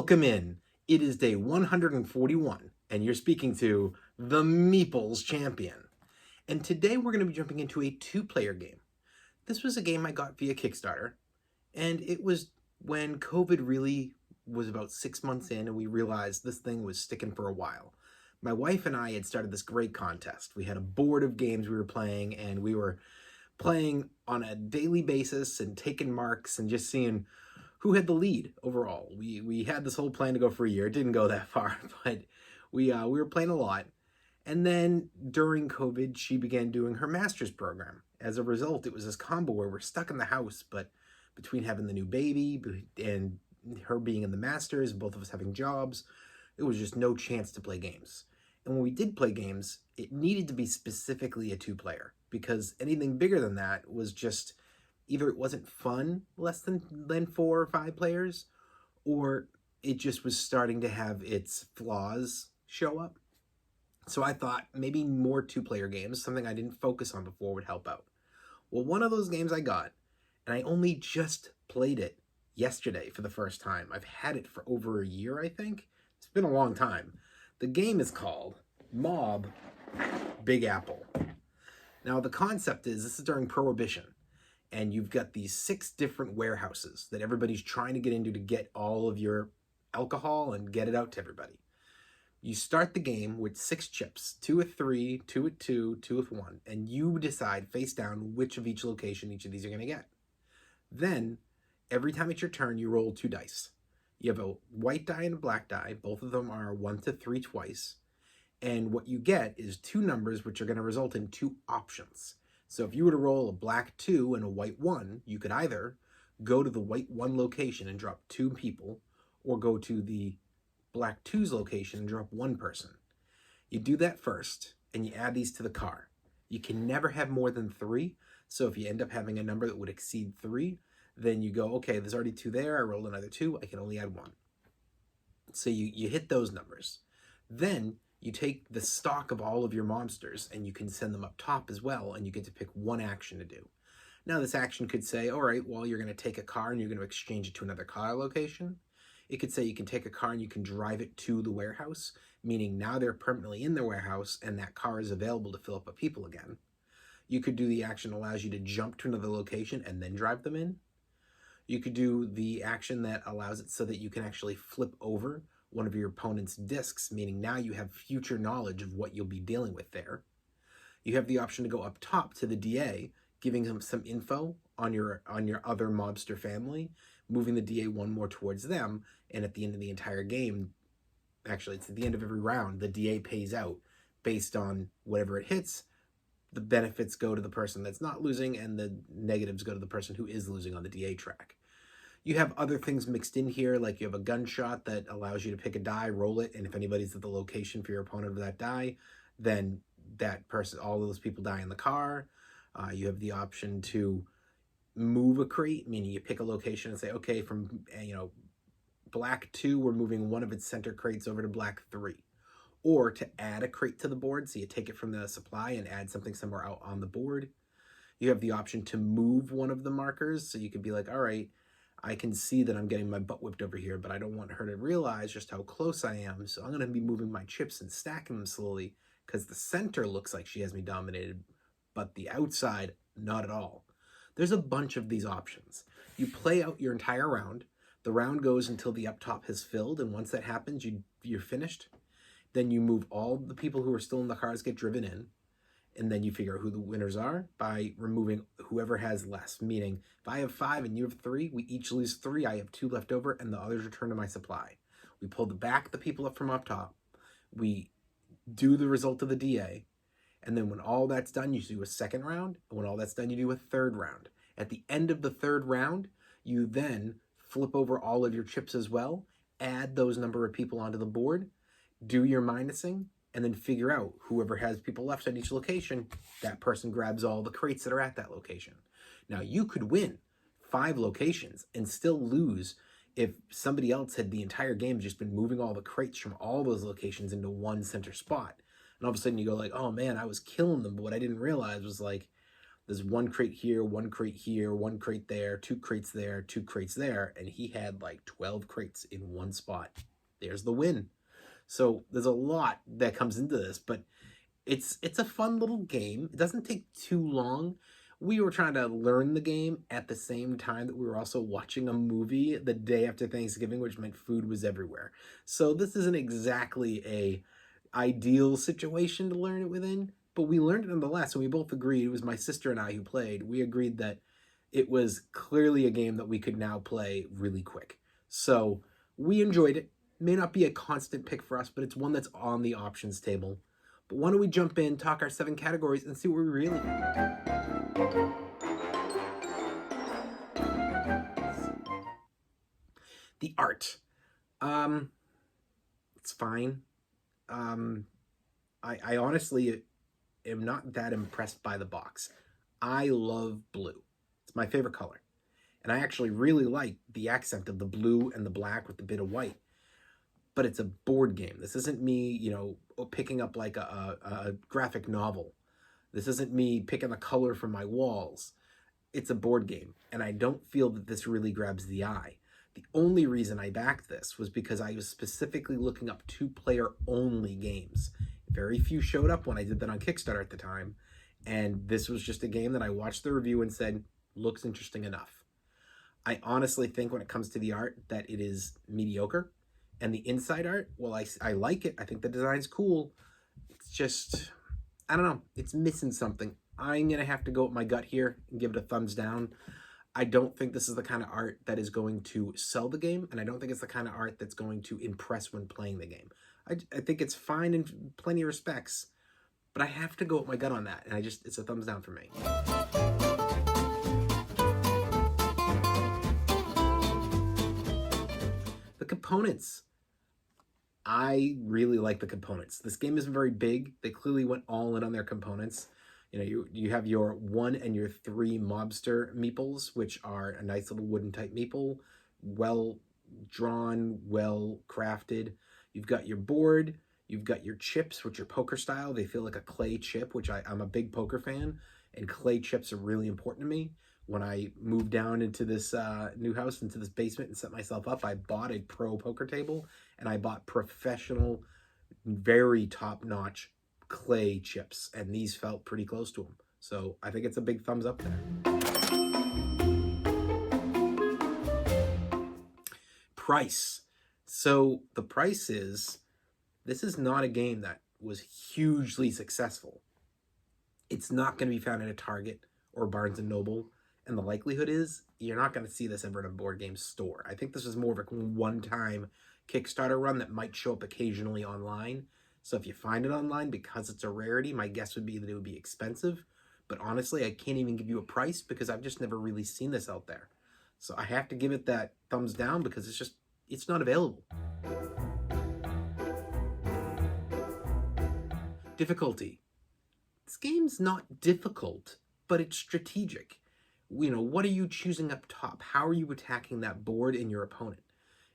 Welcome in. It is day 141, and you're speaking to the Meeples Champion. And today we're going to be jumping into a two-player game. This was a game I got via Kickstarter, and it was when COVID really was about 6 months in, and we realized this thing was sticking for a while. My wife and I had started this great contest. We had a board of games we were playing, and we were playing on a daily basis and taking marks and just seeing who had the lead overall. We had this whole plan to go for a year. It didn't go that far, but we were playing a lot. And then during COVID, she began doing her master's program. As a result, it was this combo where we're stuck in the house, but between having the new baby and her being in the master's, both of us having jobs, it was just no chance to play games. And when we did play games, it needed to be specifically a two-player, because anything bigger than that was just either it wasn't fun less than 4 or 5 players, or it just was starting to have its flaws show up. So I thought maybe more two-player games, something I didn't focus on before, would help out. Well, one of those games I got, and I only just played it yesterday for the first time. I've had it for over a year, I think. It's been a long time. The game is called Mob Big Apple. Now, the concept is, this is during Prohibition, and you've got these 6 different warehouses that everybody's trying to get into to get all of your alcohol and get it out to everybody. You start the game with 6 chips, 2 with 3, 2 with 2, 2 with 1, and you decide face down which of each location each of these are going to get. Then, every time it's your turn, you roll 2 dice. You have a white die and a black die. Both of them are 1 to 3 twice. And what you get is 2 numbers which are going to result in 2 options. So if you were to roll a black 2 and a white 1, you could either go to the white 1 location and drop 2 people, or go to the black 2's location and drop 1 person. You do that first, and you add these to the car. You can never have more than 3, so if you end up having a number that would exceed 3, then you go, okay, there's already 2 there, I rolled another 2, I can only add 1. So you hit those numbers. Then you take the stock of all of your monsters and you can send them up top as well, and you get to pick 1 action to do. Now, this action could say, all right, well, you're going to take a car and you're going to exchange it to another car location. It could say you can take a car and you can drive it to the warehouse, meaning now they're permanently in their warehouse and that car is available to fill up with people again. You could do the action that allows you to jump to another location and then drive them in. You could do the action that allows it so that you can actually flip over one of your opponent's discs, meaning now you have future knowledge of what you'll be dealing with there. You have the option to go up top to the DA, giving them some info on your other mobster family, moving the DA 1 more towards them, and at the end of the entire game, actually it's at the end of every round, the DA pays out based on whatever it hits. The benefits go to the person that's not losing, and the negatives go to the person who is losing on the DA track. You have other things mixed in here, like you have a gunshot that allows you to pick a die, roll it, and if anybody's at the location for your opponent of that die, then that person, all of those people die in the car. You have the option to move a crate, meaning you pick a location and say, okay, from black 2, we're moving one of its center crates over to black 3. Or to add a crate to the board, so you take it from the supply and add something somewhere out on the board. You have the option to move one of the markers, so you could be like, all right, I can see that I'm getting my butt whipped over here, but I don't want her to realize just how close I am, so I'm going to be moving my chips and stacking them slowly, because the center looks like she has me dominated, but the outside, not at all. There's a bunch of these options. You play out your entire round. The round goes until the up top has filled, and once that happens, you're finished. Then you move all the people who are still in the cars get driven in, and then you figure out who the winners are by removing whoever has less. Meaning, if I have 5 and you have 3, we each lose 3, I have 2 left over, and the others return to my supply. We pull the people up from up top, we do the result of the DA, and then when all that's done, you do a second round, and when all that's done, you do a third round. At the end of the third round, you then flip over all of your chips as well, add those number of people onto the board, do your minusing, and then figure out whoever has people left at each location, that person grabs all the crates that are at that location. Now, you could win 5 locations and still lose if somebody else had the entire game just been moving all the crates from all those locations into one center spot. And all of a sudden you go like, oh man, I was killing them, but what I didn't realize was like, There's one crate here, one crate here, one crate there, two crates there, two crates there, and he had like 12 crates in one spot. There's the win. So there's a lot that comes into this, but it's a fun little game. It doesn't take too long. We were trying to learn the game at the same time that we were also watching a movie the day after Thanksgiving, which meant food was everywhere. So this isn't exactly a ideal situation to learn it within, but we learned it nonetheless, and we both agreed, it was my sister and I who played, we agreed that it was clearly a game that we could now play really quick. So we enjoyed it. May not be a constant pick for us, but it's one that's on the options table. But why don't we jump in, talk our 7 categories, and see what we really do. The art. It's fine. I honestly am not that impressed by the box. I love blue. It's my favorite color. And I actually really like the accent of the blue and the black with the bit of white. But it's a board game. This isn't me, you know, picking up like a graphic novel. This isn't me picking the color from my walls. It's a board game, and I don't feel that this really grabs the eye. The only reason I backed this was because I was specifically looking up 2-player only games. Very few showed up when I did that on Kickstarter at the time, and this was just a game that I watched the review and said, looks interesting enough. I honestly think when it comes to the art that it is mediocre. And the inside art, well, I like it. I think the design's cool. It's just, I don't know. It's missing something. I'm going to have to go with my gut here and give it a thumbs down. I don't think this is the kind of art that is going to sell the game, and I don't think it's the kind of art that's going to impress when playing the game. I think it's fine in plenty of respects, but I have to go with my gut on that, and it's a thumbs down for me. The components. I really like the components. This game isn't very big. They clearly went all in on their components. You know, you have your 1 and your 3 mobster meeples, which are a nice little wooden type meeple, well drawn, well crafted. You've got your board. You've got your chips, which are poker style. They feel like a clay chip, which I'm a big poker fan, and clay chips are really important to me. When I moved down into this new house, into this basement, and set myself up, I bought a pro poker table, and I bought professional, very top-notch clay chips, and these felt pretty close to them. So I think it's a big thumbs up there. Price. So the price is, this is not a game that was hugely successful. It's not going to be found at a Target or Barnes & Noble. And the likelihood is you're not going to see this ever in a board game store. I think this is more of a one-time Kickstarter run that might show up occasionally online. So if you find it online, because it's a rarity, my guess would be that it would be expensive. But honestly, I can't even give you a price because I've just never really seen this out there. So I have to give it that thumbs down because it's not available. Difficulty. This game's not difficult, but it's strategic. You know, what are you choosing up top? How are you attacking that board and your opponent?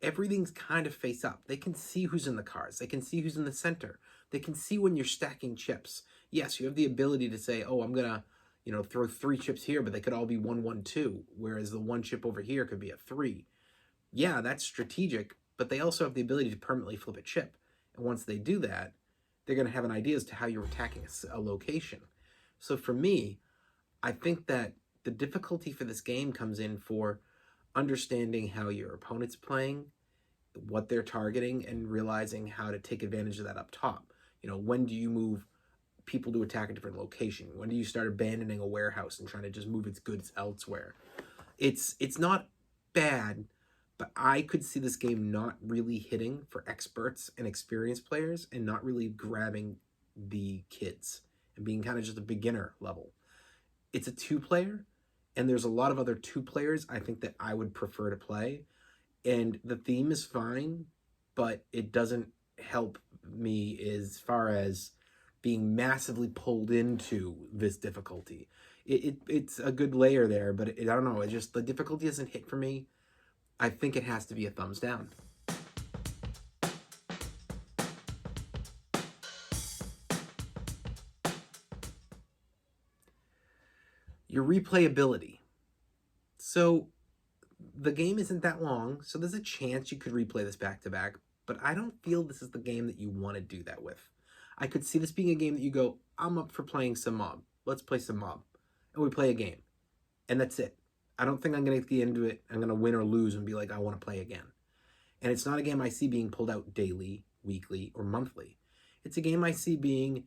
Everything's kind of face up. They can see who's in the cards. They can see who's in the center. They can see when you're stacking chips. Yes, you have the ability to say, oh, I'm going to, you know, throw 3 chips here, but they could all be 1, 1, 2, whereas the 1 chip over here could be a 3. Yeah, that's strategic, but they also have the ability to permanently flip a chip. And once they do that, they're going to have an idea as to how you're attacking a location. So for me, I think that the difficulty for this game comes in for understanding how your opponent's playing, what they're targeting, and realizing how to take advantage of that up top. You know, when do you move people to attack a different location? When do you start abandoning a warehouse and trying to just move its goods elsewhere? It's not bad, but I could see this game not really hitting for experts and experienced players and not really grabbing the kids and being kind of just a beginner level. It's a 2-player, and there's a lot of other 2 players I think that I would prefer to play. And the theme is fine, but it doesn't help me as far as being massively pulled into this difficulty. It's a good layer there, but I don't know. The difficulty doesn't hit for me. I think it has to be a thumbs down. Your replayability. So the game isn't that long, so there's a chance you could replay this back to back, but I don't feel this is the game that you want to do that with. I could see this being a game that you go, I'm up for playing some mob. Let's play some mob. And we play a game. And that's it. I don't think I'm going to get into it. I'm going to win or lose and be like, I want to play again. And it's not a game I see being pulled out daily, weekly, or monthly. It's a game I see being,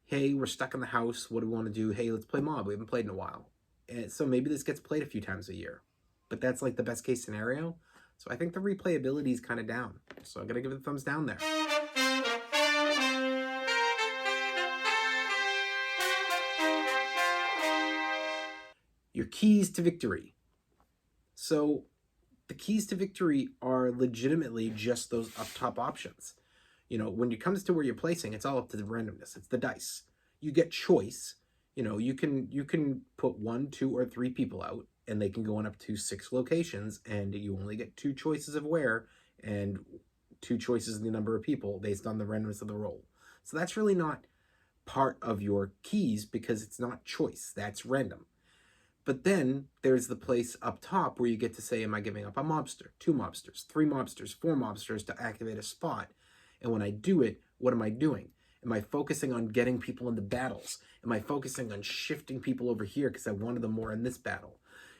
hey, we're stuck in the house. What do we want to do? Hey, let's play mob. We haven't played in a while. And so maybe this gets played a few times a year. But that's like the best case scenario. So I think the replayability is kind of down. So I'm going to give it a thumbs down there. Your keys to victory. So the keys to victory are legitimately just those up top options. You know, when it comes to where you're placing, it's all up to the randomness. It's the dice. You get choice. You know, you can put 1, 2, or 3 people out, and they can go on up to 6 locations, and you only get 2 choices of where, and 2 choices of the number of people based on the randomness of the roll. So that's really not part of your keys because it's not choice. That's random. But then there's the place up top where you get to say, am I giving up a mobster, 2 mobsters, 3 mobsters, 4 mobsters to activate a spot? And when I do it, what am I doing? Am I focusing on getting people into battles? Am I focusing on shifting people over here because I wanted them more in this battle?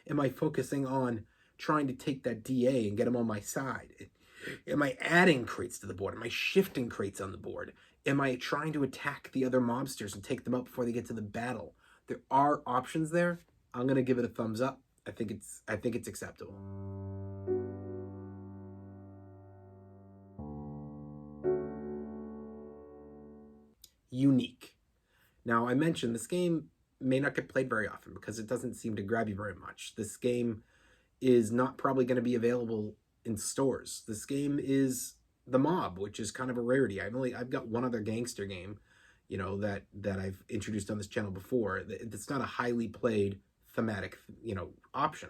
Am I focusing on trying to take that DA and get them on my side? Am I adding crates to the board? Am I shifting crates on the board? Am I trying to attack the other mobsters and take them out before they get to the battle? There are options there. I'm going to give it a thumbs up. I think it's acceptable. Unique. Now, I mentioned this game may not get played very often because it doesn't seem to grab you very much. This game is not probably going to be available in stores. This game is the mob, which is kind of a rarity. I've got one other gangster game, you know, that I've introduced on this channel before. It's not a highly played thematic, you know, option.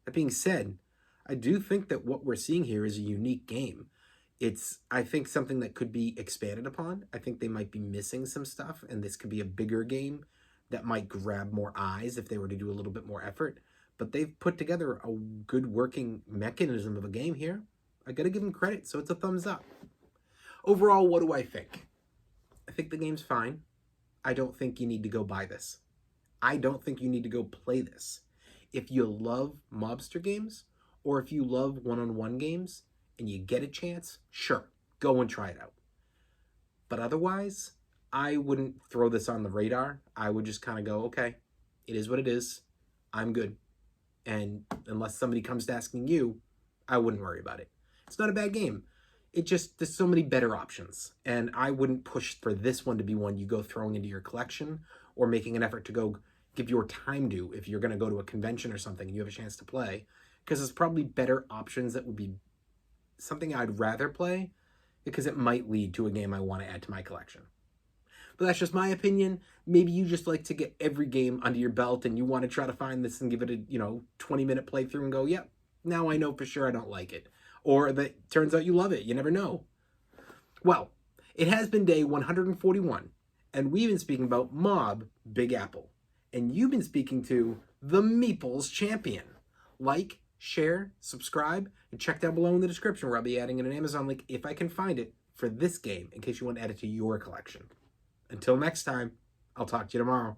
That being said, I do think that what we're seeing here is a unique game. It's, I think, something that could be expanded upon. I think they might be missing some stuff, and this could be a bigger game that might grab more eyes if they were to do a little bit more effort. But they've put together a good working mechanism of a game here. I gotta give them credit, so it's a thumbs up. Overall, what do I think? I think the game's fine. I don't think you need to go buy this. I don't think you need to go play this. If you love mobster games, or if you love one-on-one games, and you get a chance, sure, go and try it out. But otherwise, I wouldn't throw this on the radar. I would just kind of go, okay, it is what it is. I'm good. And unless somebody comes to asking you, I wouldn't worry about it. It's not a bad game. It just, there's so many better options. And I wouldn't push for this one to be one you go throwing into your collection or making an effort to go give your time to if you're going to go to a convention or something and you have a chance to play. Because there's probably better options that would be something I'd rather play because it might lead to a game I want to add to my collection. But that's just my opinion. Maybe you just like to get every game under your belt and you want to try to find this and give it a, 20-minute playthrough and go, yep, now I know for sure I don't like it. Or that turns out you love it. You never know. Well, it has been day 141, and we've been speaking about Mob Big Apple. And you've been speaking to the Meeples Champion. Like, share, subscribe, and check down below in the description where I'll be adding in an Amazon link if I can find it for this game in case you want to add it to your collection. Until next time, I'll talk to you tomorrow.